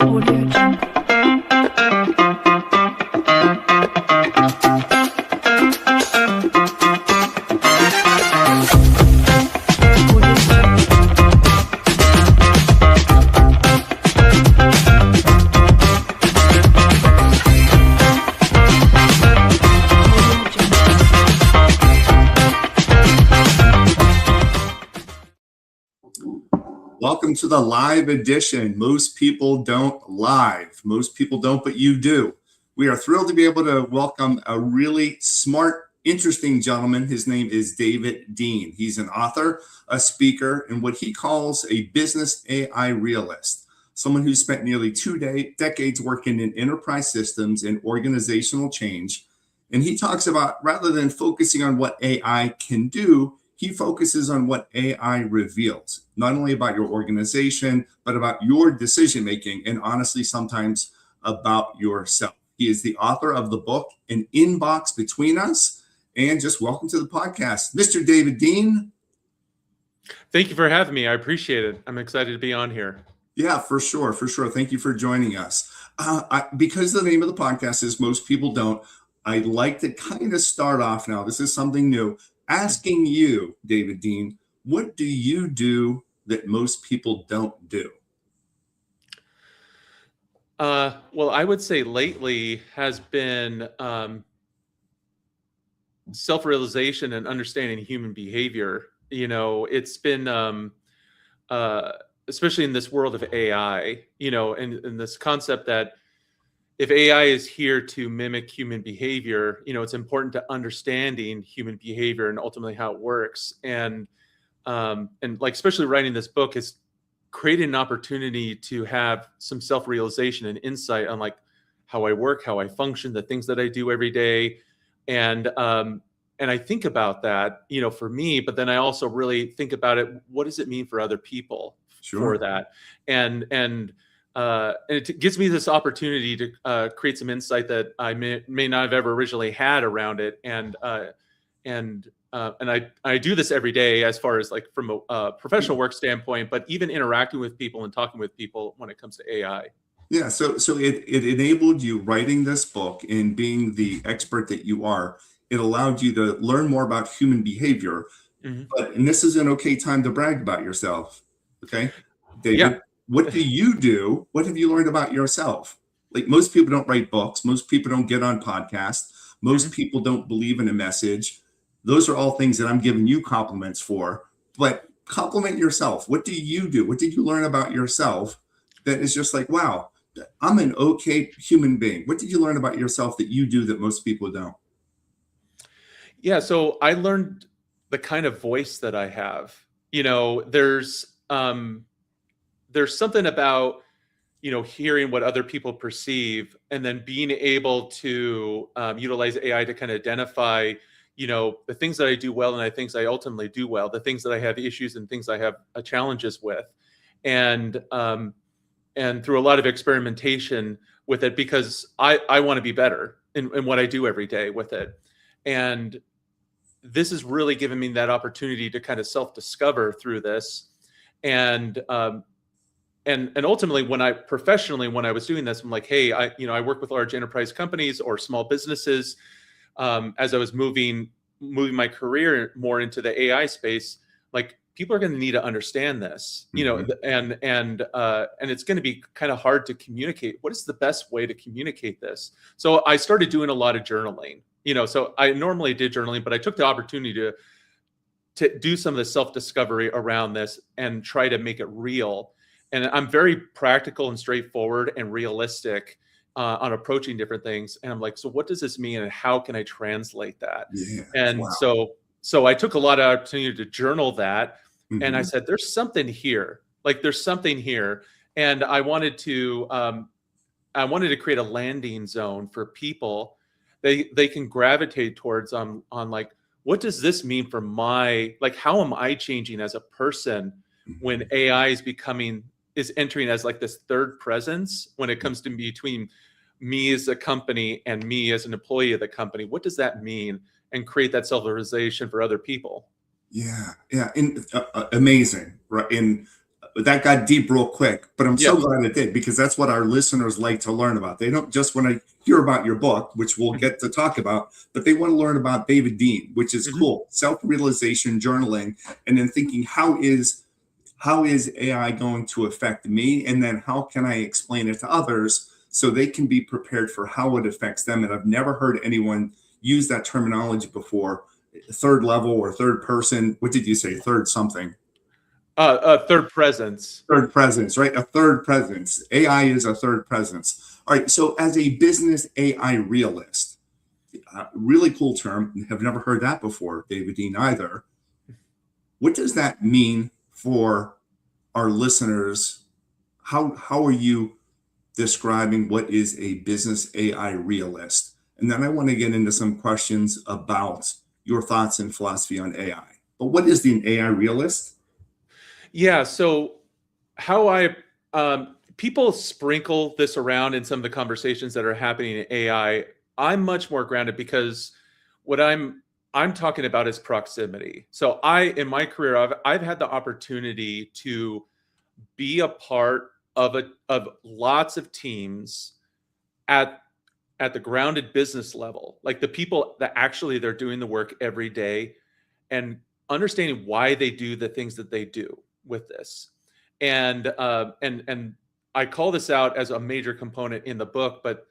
Audio Jungle. Welcome to the live edition. Most people don't live. Most people don't, but you do. We are thrilled to be able to welcome a really smart, interesting gentleman. His name is David Dean. He's an author, a speaker, and what he calls a business AI realist. Someone who spent nearly two decades working in enterprise systems and organizational change. And he talks about, rather than focusing on what AI can do, he focuses on what AI reveals, not only about your organization, but about your decision-making, and honestly, sometimes about yourself. He is the author of the book, An Inbox Between Us, and just welcome to the podcast, Mr. David Dean. Thank you for having me. I appreciate it. I'm excited to be on here. Yeah, for sure. Thank you for joining us. Because the name of the podcast is Most People Don't, I'd like to kind of start off now. This is something new. Asking you, David Dean, what do you do that most people don't do? Well, I would say lately has been self-realization and understanding human behavior. You know, it's been, especially in this world of AI, you know, and this concept that if AI is here to mimic human behavior, you know, it's important to understanding human behavior and ultimately how it works. And like, especially writing this book is creating an opportunity to have some self-realization and insight on like how I work, how I function, the things that I do every day. And I think about that, you know, for me, but then I also really think about it. What does it mean for other people for that? And it gives me this opportunity to create some insight that I may not have ever originally had around it. And I do this every day as far as like from a professional work standpoint, but even interacting with people and talking with people when it comes to AI. Yeah, so it enabled you writing this book and being the expert that you are. It allowed you to learn more about human behavior. Mm-hmm. And this is an okay time to brag about yourself. Okay, David. Yeah. What do you do? What have you learned about yourself? Like, most people don't write books. Most people don't get on podcasts. Most people don't believe in a message. Those are all things that I'm giving you compliments for. But compliment yourself. What do you do? What did you learn about yourself that is just like, wow, I'm an okay human being? What did you learn about yourself that you do that most people don't? Yeah, so I learned the kind of voice that I have. You know, there's something about, you know, hearing what other people perceive and then being able to utilize AI to kind of identify, you know, the things that I do well and the things I ultimately do well, the things that I have issues and things I have challenges with. And through a lot of experimentation with it, because I want to be better in what I do every day with it. And this has really given me that opportunity to kind of self-discover through this. And ultimately, when I was doing this, I'm like, hey, I work with large enterprise companies or small businesses. As I was moving my career more into the AI space, like, people are going to need to understand this, you know, and it's going to be kind of hard to communicate. What is the best way to communicate this? So I started doing a lot of journaling, you know, so I normally did journaling, but I took the opportunity to do some of the self-discovery around this and try to make it real. And I'm very practical and straightforward and realistic on approaching different things. And I'm like, so what does this mean and how can I translate that? Yeah, and wow. so I took a lot of opportunity to journal that. And I said, there's something here. Like, there's something here. And I wanted to create a landing zone for people. They can gravitate towards on like, what does this mean for like, how am I changing as a person when AI is entering as like this third presence when it comes to between me as a company and me as an employee of the company? What does that mean? And create that self-realization for other people. Yeah, and amazing, right? And that got deep real quick, but I'm so Yeah. glad it did, because that's what our listeners like to learn about. They don't just want to hear about your book, which we'll get to talk about, but they want to learn about David Dean, which is cool. Self-realization journaling, and then thinking, how is AI going to affect me? And then how can I explain it to others so they can be prepared for how it affects them? And I've never heard anyone use that terminology before. Third level or third person. What did you say? Third something. Third presence. Third presence, right? A third presence. AI is a third presence. All right. So as a business AI realist, really cool term. Have never heard that before, David Dean, either. What does that mean for our listeners? How are you describing what is a business AI realist? And then I want to get into some questions about your thoughts and philosophy on AI. But what is the AI realist? Yeah. So how people sprinkle this around in some of the conversations that are happening in AI. I'm much more grounded because what I'm talking about is proximity. So in my career, I've had the opportunity to be a part of lots of teams at the grounded business level, like the people that actually they're doing the work every day, and understanding why they do the things that they do with this. And I call this out as a major component in the book, but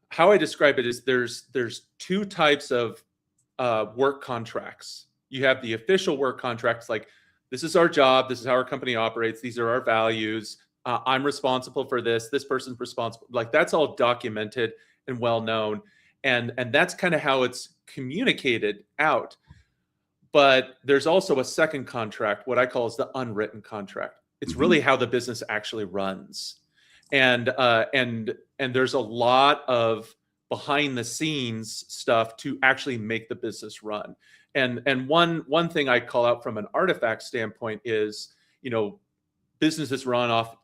how I describe it is there's two types of work contracts. You have the official work contracts, like this is our job, this is how our company operates, these are our values. I'm responsible for this. This person's responsible. Like that's all documented and well known, and that's kind of how it's communicated out. But there's also a second contract, what I call is the unwritten contract. It's really how the business actually runs, and there's a lot of behind the scenes stuff to actually make the business run. And one thing I call out from an artifact standpoint is, businesses run off,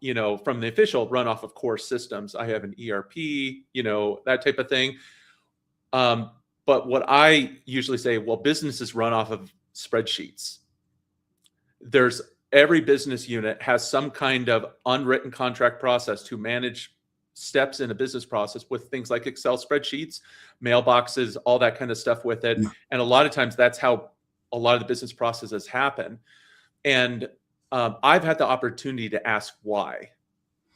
from the official run off of core systems. I have an ERP, that type of thing. But what I usually say, well, businesses run off of spreadsheets. Every business unit has some kind of unwritten contract process to manage steps in a business process with things like Excel spreadsheets, mailboxes, all that kind of stuff with it. And a lot of times that's how a lot of the business processes happen. And I've had the opportunity to ask why.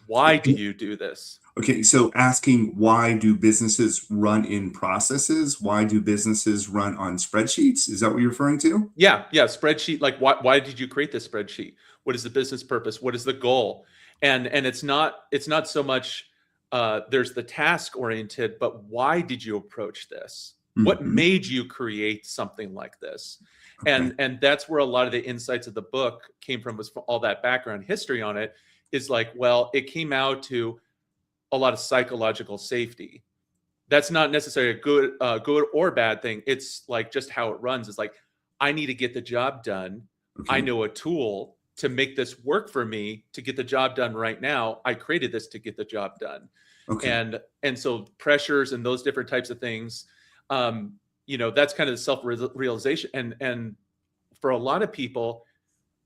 Why do you do this? Okay, so asking, why do businesses run in processes? Why do businesses run on spreadsheets? Is that what you're referring to? Yeah. Spreadsheet. Like, why did you create this spreadsheet? What is the business purpose? What is the goal? And it's not so much there's the task oriented, but why did you approach this? What made you create something like this? Okay. And that's where a lot of the insights of the book came from, was all that background history on it. Is like, well, it came out to a lot of psychological safety. That's not necessarily a good or bad thing. It's like just how it runs. It's like, I need to get the job done. Okay. I know a tool to make this work for me to get the job done right now. I created this to get the job done. Okay. And so pressures and those different types of things, that's kind of the self-realization. And for a lot of people,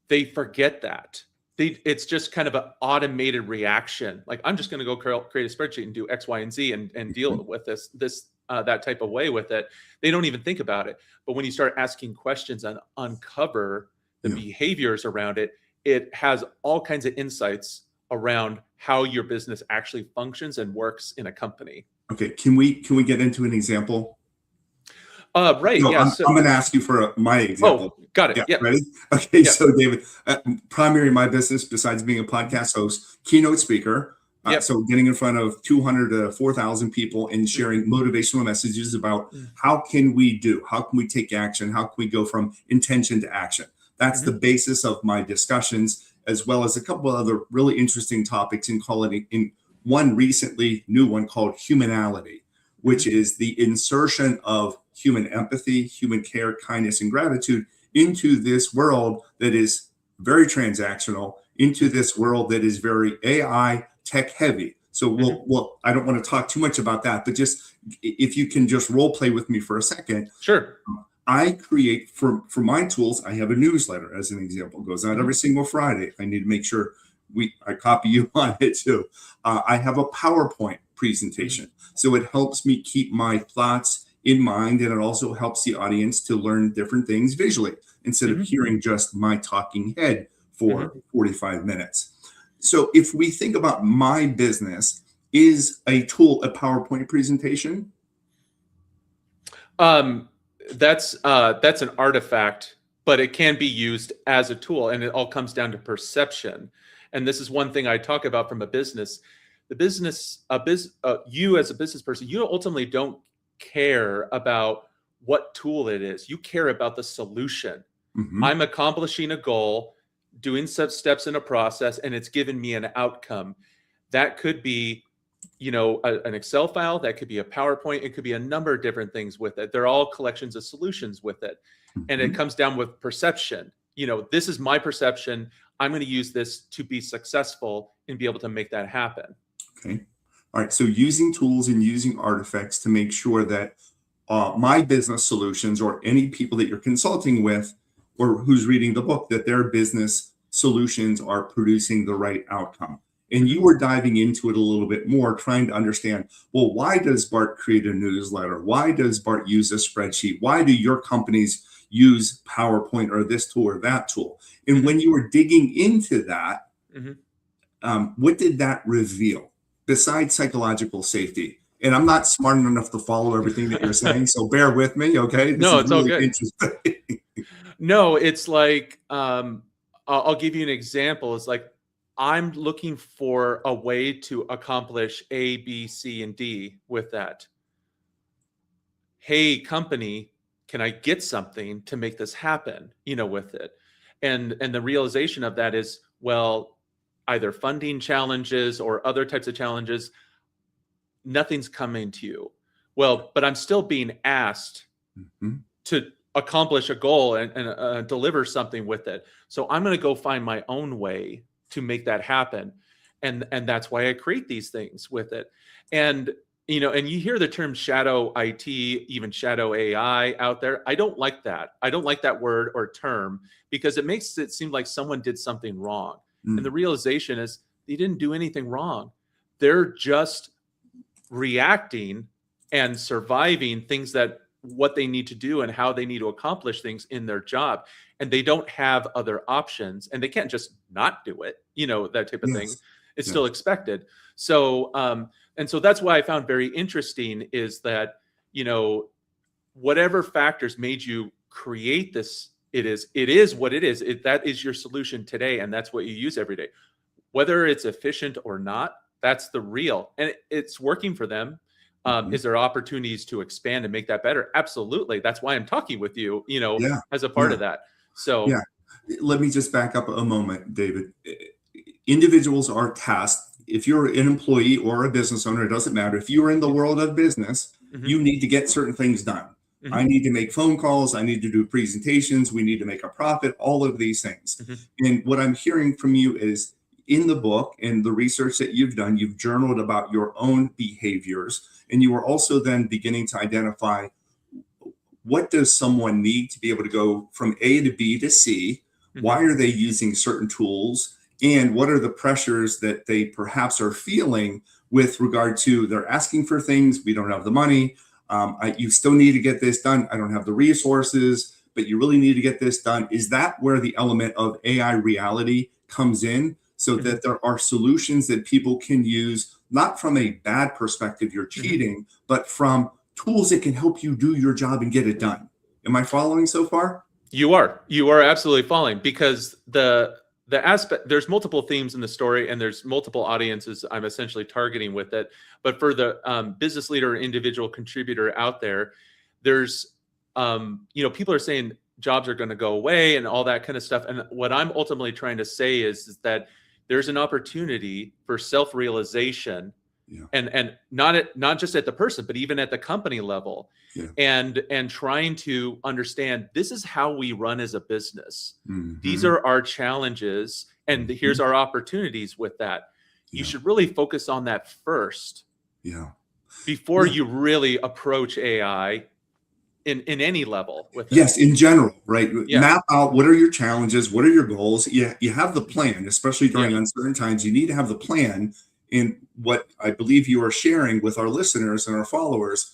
they forget that. It's just kind of an automated reaction. Like, I'm just going to go create a spreadsheet and do X, Y, and Z and deal with that type of way with it. They don't even think about it. But when you start asking questions and uncover the behaviors around it, it has all kinds of insights around how your business actually functions and works in a company. Okay, can we get into an example? Right. No, yeah. I'm going to ask you for my example. Oh, got it. Yeah. Ready? Okay. Yeah. So David, primary my business, besides being a podcast host, keynote speaker. So getting in front of 200 to 4,000 people and sharing motivational messages about how can we take action? How can we go from intention to action? That's the basis of my discussions, as well as a couple of other really interesting topics in one recently new one called humanality, which is the insertion of human empathy, human care, kindness, and gratitude into this world that is very transactional, into this world that is very AI tech heavy. So I don't want to talk too much about that, but just if you can just role play with me for a second. Sure. I create for my tools, I have a newsletter, as an example, goes out every single Friday. I need to make sure I copy you on it too. I have a PowerPoint presentation. So it helps me keep my thoughts in mind, and it also helps the audience to learn different things visually instead of hearing just my talking head for 45 minutes. So if we think about my business, is a tool a PowerPoint presentation? That's an artifact, but it can be used as a tool, and it all comes down to perception. And this is one thing I talk about from a business. The business, you as a business person, you ultimately don't care about what tool it is. You care about the solution. I'm accomplishing a goal, doing some steps in a process, and it's given me an outcome. That could be, an Excel file, that could be a PowerPoint, it could be a number of different things with it. They're all collections of solutions with it. And it comes down with perception. This is my perception. I'm going to use this to be successful and be able to make that happen. Okay. All right. So using tools and using artifacts to make sure that my business solutions, or any people that you're consulting with or who's reading the book, that their business solutions are producing the right outcome. And you were diving into it a little bit more, trying to understand, well, why does Bart create a newsletter? Why does Bart use a spreadsheet? Why do your companies use PowerPoint or this tool or that tool? And when you were digging into that, what did that reveal besides psychological safety? And I'm not smart enough to follow everything that you're saying, so bear with me, okay? No, it's really all good. Interesting. No, it's like, I'll give you an example. It's like, I'm looking for a way to accomplish A, B, C, and D with that. Hey, company, can I get something to make this happen, with it? And the realization of that is, well, either funding challenges or other types of challenges, nothing's coming to you. Well, but I'm still being asked to accomplish a goal and deliver something with it. So I'm going to go find my own way to make that happen. And that's why I create these things with it. And, and you hear the term shadow IT, even shadow AI out there. I don't like that. I don't like that word or term, because it makes it seem like someone did something wrong. And the realization is they didn't do anything wrong. They're just reacting and surviving things, that what they need to do and how they need to accomplish things in their job. And they don't have other options, and they can't just not do it, that type of thing. It's still expected. So, and so that's why I found very interesting is that, whatever factors made you create this, it is what it is. That is your solution today. And that's what you use every day, whether it's efficient or not. That's the real, and it's working for them. Is there opportunities to expand and make that better? Absolutely. That's why I'm talking with you, as a part of that. So let me just back up a moment, David. Individuals are tasked. If you're an employee or a business owner, it doesn't matter. If you're in the world of business, you need to get certain things done. I need to make phone calls. I need to do presentations. We need to make a profit, all of these things. And what I'm hearing from you is, in the book and the research that you've done, you've journaled about your own behaviors, and you are also then beginning to identify, what does someone need to be able to go from A to B to C? Why are they using certain tools? And what are the pressures that they perhaps are feeling with regard to, they're asking for things, we don't have the money, you still need to get this done, I don't have the resources, but you really need to get this done. Is that where the element of AI reality comes in? So that there are solutions that people can use, not from a bad perspective, you're cheating, but from tools that can help you do your job and get it done. Am I following so far? You are absolutely following, because the aspect, there's multiple themes in the story, and there's multiple audiences I'm essentially targeting with it. But for the business leader or individual contributor out there, there's, people are saying jobs are going to go away and all that kind of stuff. And what I'm ultimately trying to say is that there's an opportunity for self-realization, and not just at the person, but even at the company level, and trying to understand, this is how we run as a business. These are our challenges, and here's our opportunities with that. You should really focus on that first, before you really approach AI in any level with it. Yes, in general, right? Yeah. Map out what are your challenges, what are your goals. You have the plan, especially Yeah. during uncertain times. You need to have the plan. In what I believe you are sharing with our listeners and our followers,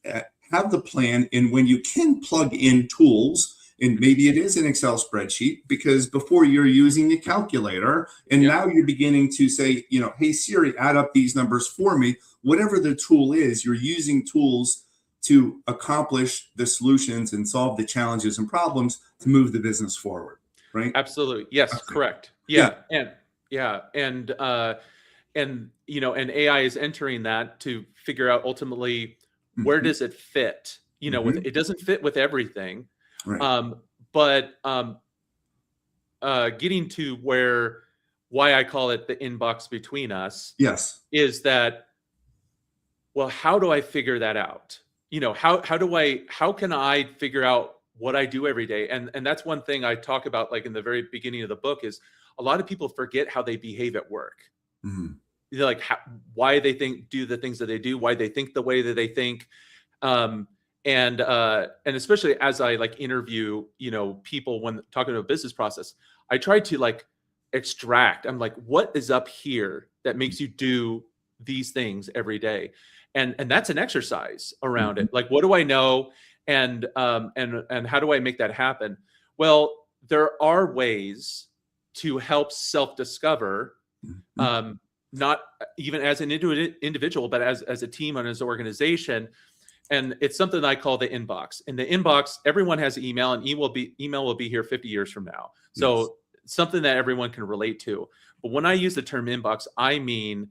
have the plan. And when you can plug in tools, and maybe it is an Excel spreadsheet, because before you're using a calculator, and Yeah. now you're beginning to say, hey Siri, add up these numbers for me. Whatever the tool is, you're using tools to accomplish the solutions and solve the challenges and problems to move the business forward, right? Absolutely. Yes, Okay. correct. Yeah. Yeah. And yeah. And and AI is entering that to figure out ultimately where Mm-hmm. does it fit? With Mm-hmm. it doesn't fit with everything. Right. But getting to why I call it the inbox between us Yes. is that, well, how do I figure that out? How can I figure out what I do every day? And that's one thing I talk about, like in the very beginning of the book, is a lot of people forget how they behave at work. Mm-hmm. Like why they do the things that they do, why they think the way that they think. um and especially as I like interview people when talking about business process, I try to like extract, I'm like, what is up here that makes you do these things every day? And that's an exercise around Mm-hmm. it, like what do I know, and how do I make that happen? Well, there are ways to help self discover, Mm-hmm. um not even as an individual, but as a team and as an organization. And it's something I call the inbox. In the inbox, everyone has email, and email will be here 50 years from now. Yes. So something that everyone can relate to. But when I use the term inbox, I mean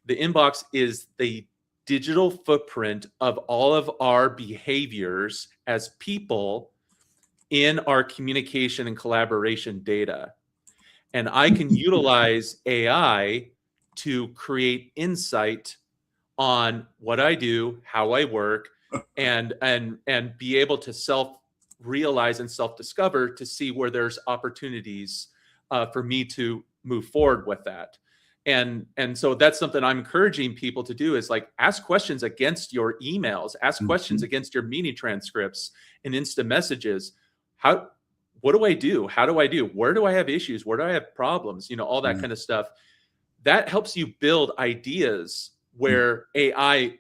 the inbox is the digital footprint of all of our behaviors as people in our communication and collaboration data. And I can utilize AI to create insight on what I do, how I work, and be able to self realize and self discover to see where there's opportunities for me to move forward with that. And so that's something I'm encouraging people to do, is like ask questions against your emails, ask questions Mm-hmm. against your meeting transcripts and instant messages. How What do I do? How do I do? Where do I have issues? Where do I have problems? All that Yeah. kind of stuff. That helps you build ideas Mm. where AI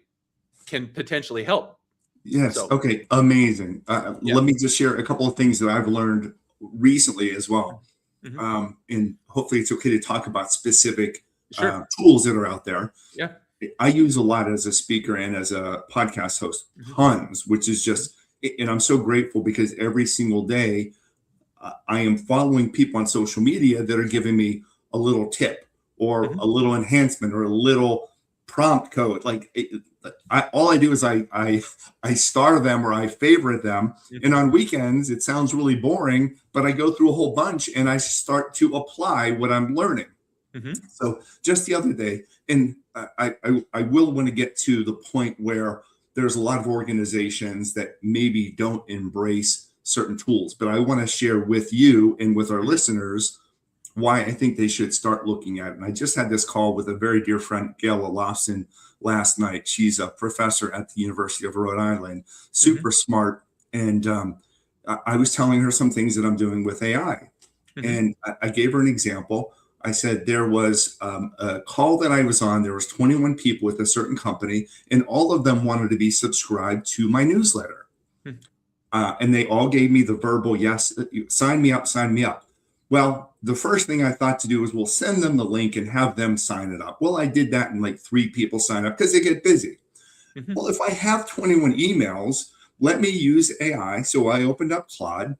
can potentially help. Yes. So, Okay. Amazing. yeah. Let me just share a couple of things that I've learned recently as well. Hmm. And hopefully it's okay to talk about specific Sure. tools that are out there. Yeah. I use a lot as a speaker and as a podcast host, Hmm. tons, which is Hmm. just, and I'm so grateful because every single day I am following people on social media that are giving me a little tip or Hmm. a little enhancement or a little prompt code. Like all I do is I star them or I favorite them. And Hmm. on weekends, it sounds really boring, but I go through a whole bunch and I start to apply what I'm learning. Hmm. So just the other day, and I will want to get to the point where there's a lot of organizations that maybe don't embrace certain tools, but I want to share with you and with our Hmm. listeners why I think they should start looking at it. And I just had this call with a very dear friend, Gail Olofsson, last night. She's a professor at the University of Rhode Island, Hmm. super smart. And I was telling her some things that I'm doing with AI. Hmm. And I gave her an example. I said there was a call that I was on. There was 21 people with a certain company, and all of them wanted to be subscribed to my newsletter. And they all gave me the verbal yes, sign me up, sign me up. Well, the first thing I thought to do was, we'll send them the link and have them sign it up. Well, I did that, and like 3 people sign up because they get busy. Hmm. Well, if I have 21 emails, let me use AI. So I opened up Claude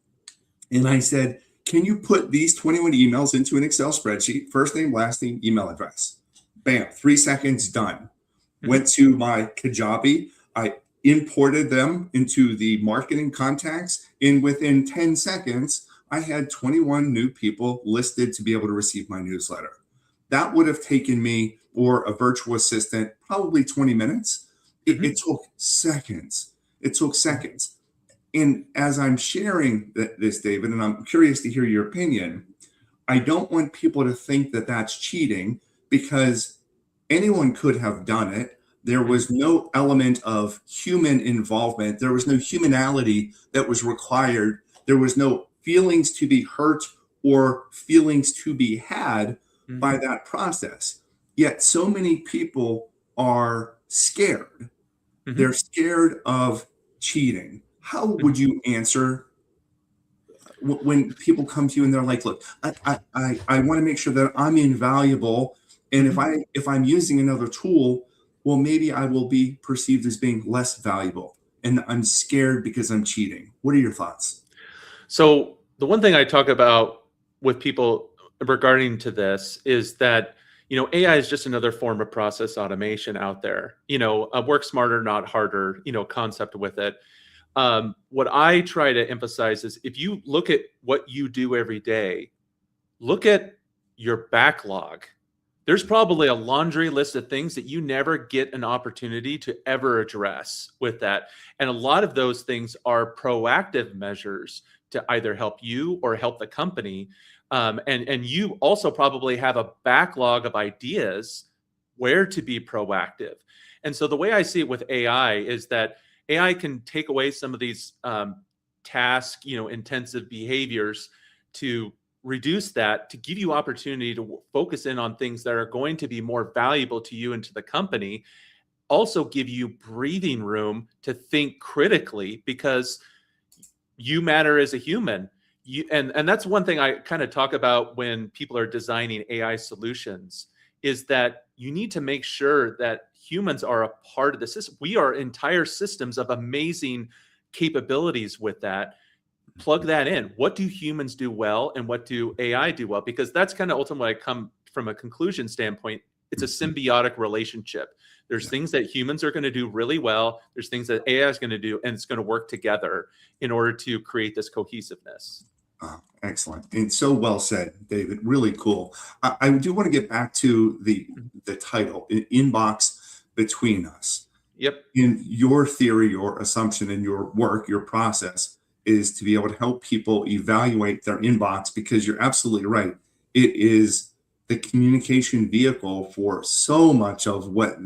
and I said, can you put these 21 emails into an Excel spreadsheet? First name, last name, email address. Bam, 3 seconds, done. Went Hmm. to my Kajabi. I imported them into the marketing contacts. And within 10 seconds, I had 21 new people listed to be able to receive my newsletter. That would have taken me, or a virtual assistant, probably 20 minutes. It Hmm. took seconds. It took seconds. And as I'm sharing this, David, and I'm curious to hear your opinion, I don't want people to think that that's cheating, because anyone could have done it. There Mhm. was no element of human involvement. There was no humanality that was required. There was no feelings to be hurt or feelings to be had by Mhm. that process. Yet so many people are scared. They're Mhm. scared of cheating. How would Mhm. you answer when people come to you and they're like, look, I want to make sure that I'm invaluable. And Mhm. if I'm using another tool, well, maybe I will be perceived as being less valuable. And I'm scared because I'm cheating. What are your thoughts? So the one thing I talk about with people regarding to this is that AI is just another form of process automation out there. A work smarter, not harder. Concept with it. What I try to emphasize is if you look at what you do every day, look at your backlog. There's probably a laundry list of things that you never get an opportunity to ever address with that. And a lot of those things are proactive measures to either help you or help the company. And you also probably have a backlog of ideas where to be proactive. And so the way I see it with AI is that AI can take away some of these task, intensive behaviors to reduce that to give you opportunity to focus in on things that are going to be more valuable to you and to the company, also give you breathing room to think critically because you matter as a human. And that's one thing I kind of talk about when people are designing AI solutions is that you need to make sure that humans are a part of the system. We are entire systems of amazing capabilities with that. Plug that in. What do humans do well and what do AI do well? Because that's kind of ultimately I come from a conclusion standpoint. It's a symbiotic relationship. There's Yeah. things that humans are going to do really well. There's things that AI is going to do, and it's going to work together in order to create this cohesiveness. Excellent. And so well said, David. Really cool. I do want to get back to Mhm. the title, Inbox Between Us. Yep. In your theory, your assumption, in your work, your process is to be able to help people evaluate their inbox because you're absolutely right. It is the communication vehicle for so much of what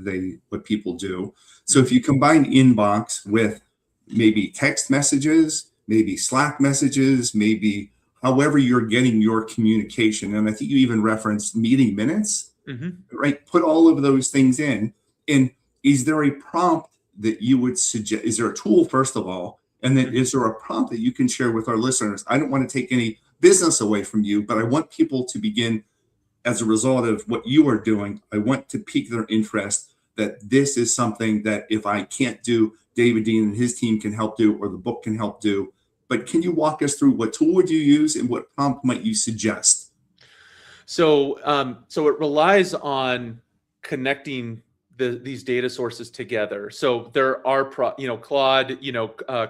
people do. So if Hmm. you combine inbox with maybe text messages, maybe Slack messages, maybe however you're getting your communication, and I think you even referenced meeting minutes, Hmm. right? Put all of those things in. And is there a prompt that you would suggest? Is there a tool, first of all? And then Hmm. is there a prompt that you can share with our listeners? I don't want to take any business away from you, but I want people to begin as a result of what you are doing. I want to pique their interest that this is something that if I can't do, David Dean and his team can help do, or the book can help do. But can you walk us through what tool would you use and what prompt might you suggest? So it relies on connecting these data sources together. So there are, Claude,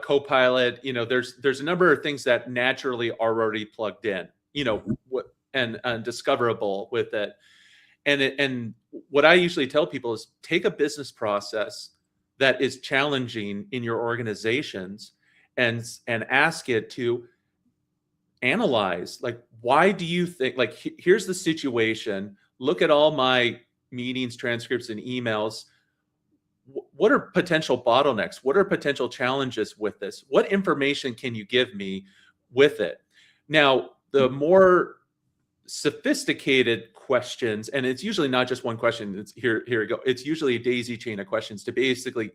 Copilot. There's a number of things that naturally are already plugged in. What and discoverable with it. And what I usually tell people is take a business process that is challenging in your organizations and ask it to analyze, like, why do you think, like, here's the situation, look at all my meetings, transcripts, and emails. What are potential bottlenecks? What are potential challenges with this? What information can you give me with it? Now, the more sophisticated questions, and it's usually not just one question, it's here we go, it's usually a daisy chain of questions to basically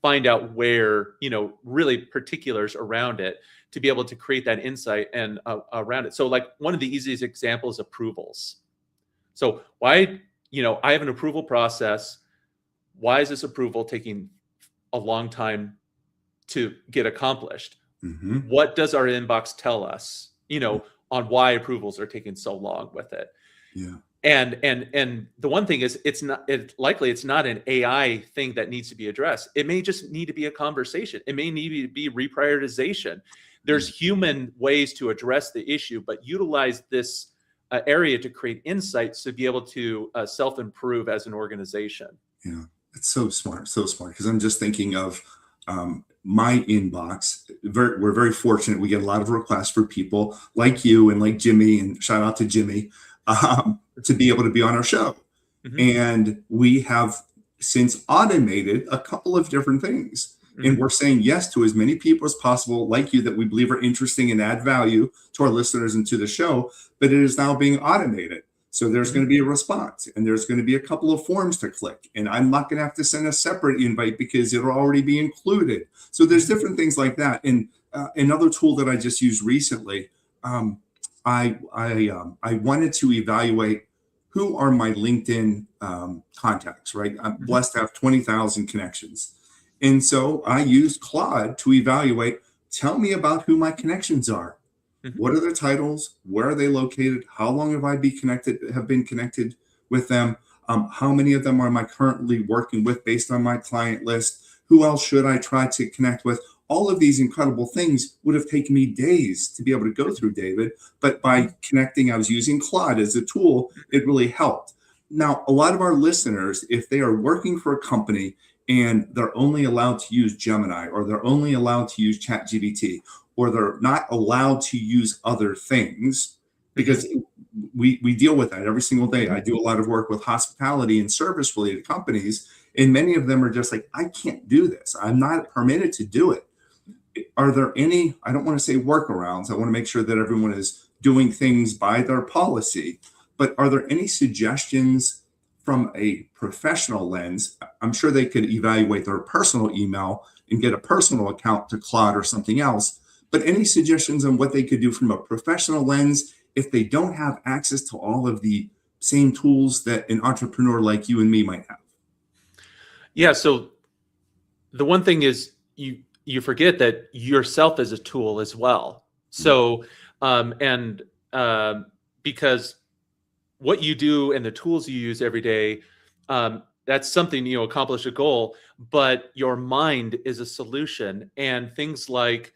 find out where, really particulars around it to be able to create that insight and around it. So like one of the easiest examples, approvals. So why, I have an approval process. Why is this approval taking a long time to get accomplished? Mm-hmm. What does our inbox tell us, on why approvals are taking so long with it? Yeah. And the one thing is, it's not an AI thing that needs to be addressed. It may just need to be a conversation. It may need to be reprioritization. Yeah. There's human ways to address the issue, but utilize this area to create insights to be able to self-improve as an organization. Yeah, it's so smart, so smart. Because I'm just thinking of my inbox. We're very fortunate. We get a lot of requests for people like you and like Jimmy, and shout out to Jimmy, to be able to be on our show. Hmm. And we have since automated a couple of different things. And we're saying yes to as many people as possible, like you, that we believe are interesting and add value to our listeners and to the show, but it is now being automated. So there's going to be a response, and there's going to be a couple of forms to click, and I'm not going to have to send a separate invite because it'll already be included. So there's different things like that. And another tool that I just used recently, I wanted to evaluate who are my LinkedIn contacts. Right, I'm blessed to have 20,000 connections, and so I used Claude to evaluate. Tell me about who my connections are. What are their titles? Where are they located? How long have I been connected with them? How many of them am I currently working with based on my client list? Who else should I try to connect with? All of these incredible things would have taken me days to be able to go through, David. But by connecting, I was using Claude as a tool. It really helped. Now, a lot of our listeners, if they are working for a company and they're only allowed to use Gemini, or they're only allowed to use ChatGPT, or they're not allowed to use other things, because we deal with that every single day. I do a lot of work with hospitality and service related companies, and many of them are just like, I can't do this. I'm not permitted to do it. Are there any, I don't want to say workarounds, I want to make sure that everyone is doing things by their policy, but are there any suggestions from a professional lens? I'm sure they could evaluate their personal email and get a personal account to Claude or something else. But any suggestions on what they could do from a professional lens if they don't have access to all of the same tools that an entrepreneur like you and me might have? Yeah. So the one thing is you forget that yourself is a tool as well. So and because what you do and the tools you use every day, that's something, accomplish a goal, but your mind is a solution. And things like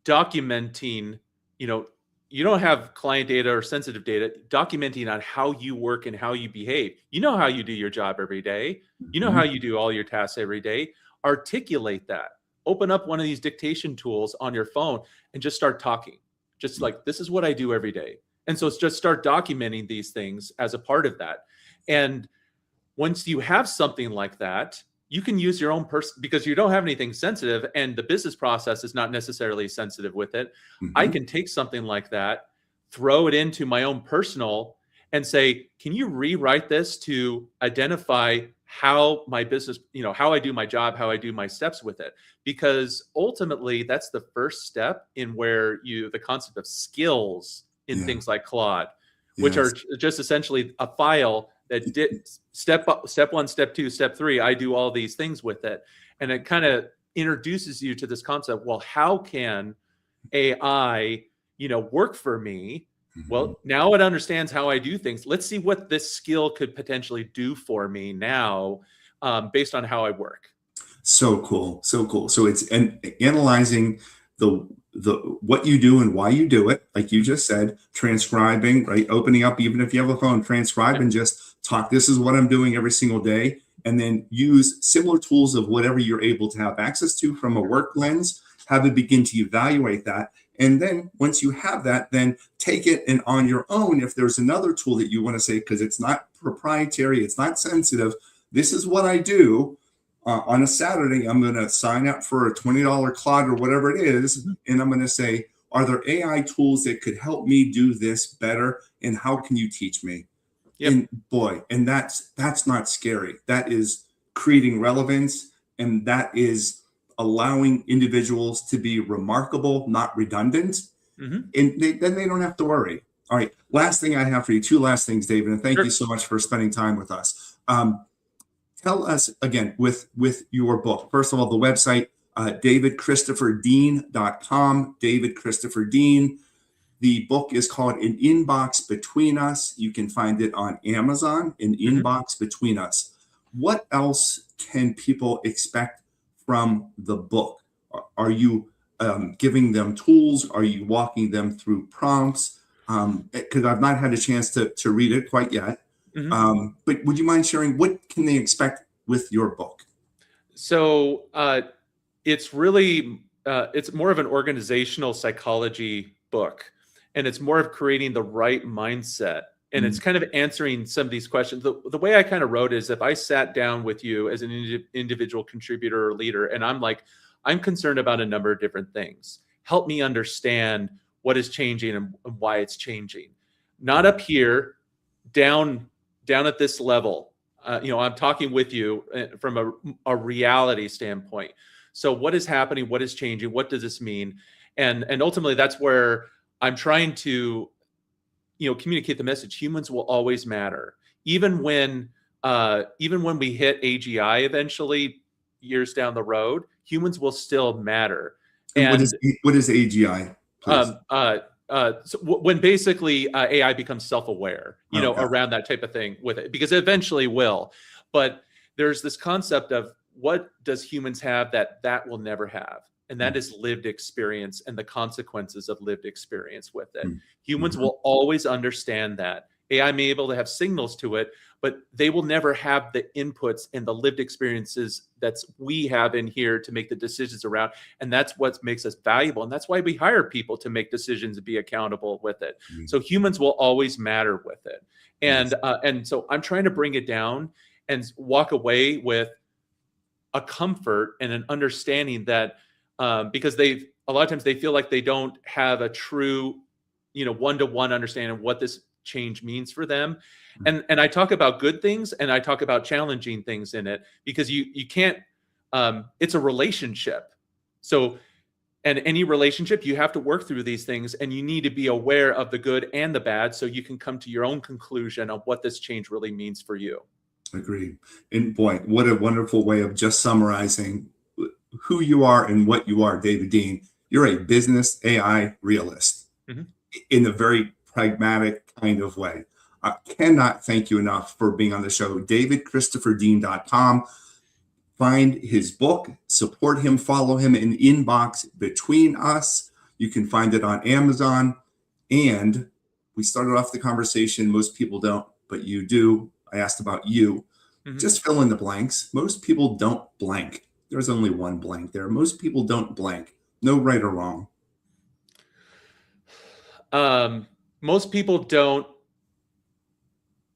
documenting, you don't have client data or sensitive data, documenting on how you work and how you behave. You know how you do your job every day. You know how you do all your tasks every day. Articulate that. Open up one of these dictation tools on your phone and just start talking. Just like, this is what I do every day. And so it's just start documenting these things as a part of that. And once you have something like that, you can use your own person, because you don't have anything sensitive and the business process is not necessarily sensitive with it. I can take something like that, throw it into my own personal and say, can you rewrite this to identify how my business, how I do my job, how I do my steps with it? Because ultimately that's the first step in where the concept of skills in things like Claude, which are just essentially a file that did step one, step two, step three. I do all these things with it. And it kind of introduces you to this concept. Well, how can AI, work for me? Well, now it understands how I do things. Let's see what this skill could potentially do for me now, based on how I work. So cool. So cool. So it's analyzing the what you do and why you do it, like you just said, transcribing, right? Opening up, even if you have a phone, transcribe and just talk. This is what I'm doing every single day. And then use similar tools of whatever you're able to have access to from a work lens, have it begin to evaluate that. And then once you have that, then take it and on your own, if there's another tool that you want to say, because it's not proprietary, it's not sensitive, this is what I do. On a Saturday, I'm going to sign up for a $20 Claude or whatever it is. And I'm going to say, are there AI tools that could help me do this better? And how can you teach me? Yep. And boy, and that's not scary. That is creating relevance. And that is allowing individuals to be remarkable, not redundant. And then they don't have to worry. All right. Last thing I have for you, two last things, David, and thank you so much for spending time with us. Tell us again with your book. First of all, the website, davidchristopherdean.com, David Christopher Dean. The book is called An Inbox Between Us. You can find it on Amazon, An Inbox Between Us. What else can people expect from the book? Are you giving them tools? Are you walking them through prompts? Because I've not had a chance to read it quite yet. But would you mind sharing what can they expect with your book? So it's really it's more of an organizational psychology book, and it's more of creating the right mindset And it's kind of answering some of these questions. The way I kind of wrote is, if I sat down with you as an individual contributor or leader, and I'm like, I'm concerned about a number of different things. Help me understand what is changing and why it's changing. Not up here, down at this level. I'm talking with you from a reality standpoint. So what is happening? What is changing? What does this mean? And ultimately, that's where I'm trying to communicate the message. Humans will always matter, even when we hit AGI eventually years down the road. Humans will still matter. And what is AGI, please? So when basically AI becomes self-aware, Okay. around that type of thing with it, because it eventually will. But there's this concept of, what does humans have that will never have? And that is lived experience and the consequences of lived experience with it. Humans will always understand that. AI may be able to have signals to it, but they will never have the inputs and the lived experiences that we have in here to make the decisions around. And that's what makes us valuable. And that's why we hire people to make decisions and be accountable with it. So humans will always matter with it. And so I'm trying to bring it down and walk away with a comfort and an understanding that, because a lot of times they feel like they don't have a true, one-to-one understanding of what this change means for them. And I talk about good things and I talk about challenging things in it, because you can't, it's a relationship. So, and any relationship, you have to work through these things, and you need to be aware of the good and the bad, so you can come to your own conclusion of what this change really means for you. Agreed. And boy, what a wonderful way of just summarizing who you are and what you are, David Dean. You're a business AI realist in a very pragmatic kind of way. I cannot thank you enough for being on the show. DavidChristopherDean.com. Find his book, support him, follow him in Inbox Between Us. You can find it on Amazon. And we started off the conversation, most people don't, but you do. I asked about you. Just fill in the blanks. Most people don't blank. There's only one blank there. Most people don't blank. No right or wrong. Most people don't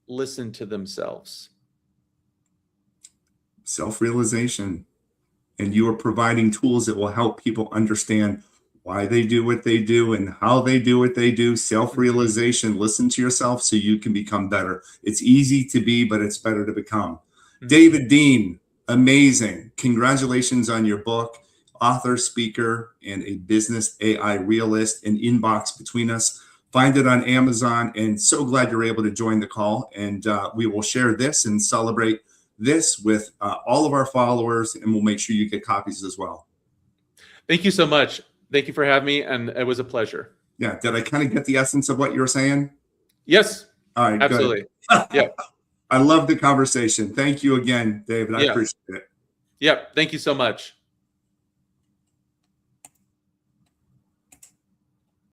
listen to themselves. Self-realization. And you are providing tools that will help people understand why they do what they do and how they do what they do. Self-realization. Listen to yourself so you can become better. It's easy to be, but it's better to become. David Dean, amazing. Congratulations on your book, author, speaker, and a business AI realist, and Inbox Between Us. Find it on Amazon, and so glad you're able to join the call. And we will share this and celebrate this with all of our followers, and we'll make sure you get copies as well. Thank you so much. Thank you for having me, and it was a pleasure. Yeah. Did I kind of get the essence of what you were saying? Yes. All right. Absolutely. Good. Yeah. I love the conversation. Thank you again, David. I appreciate it. Yeah. Thank you so much.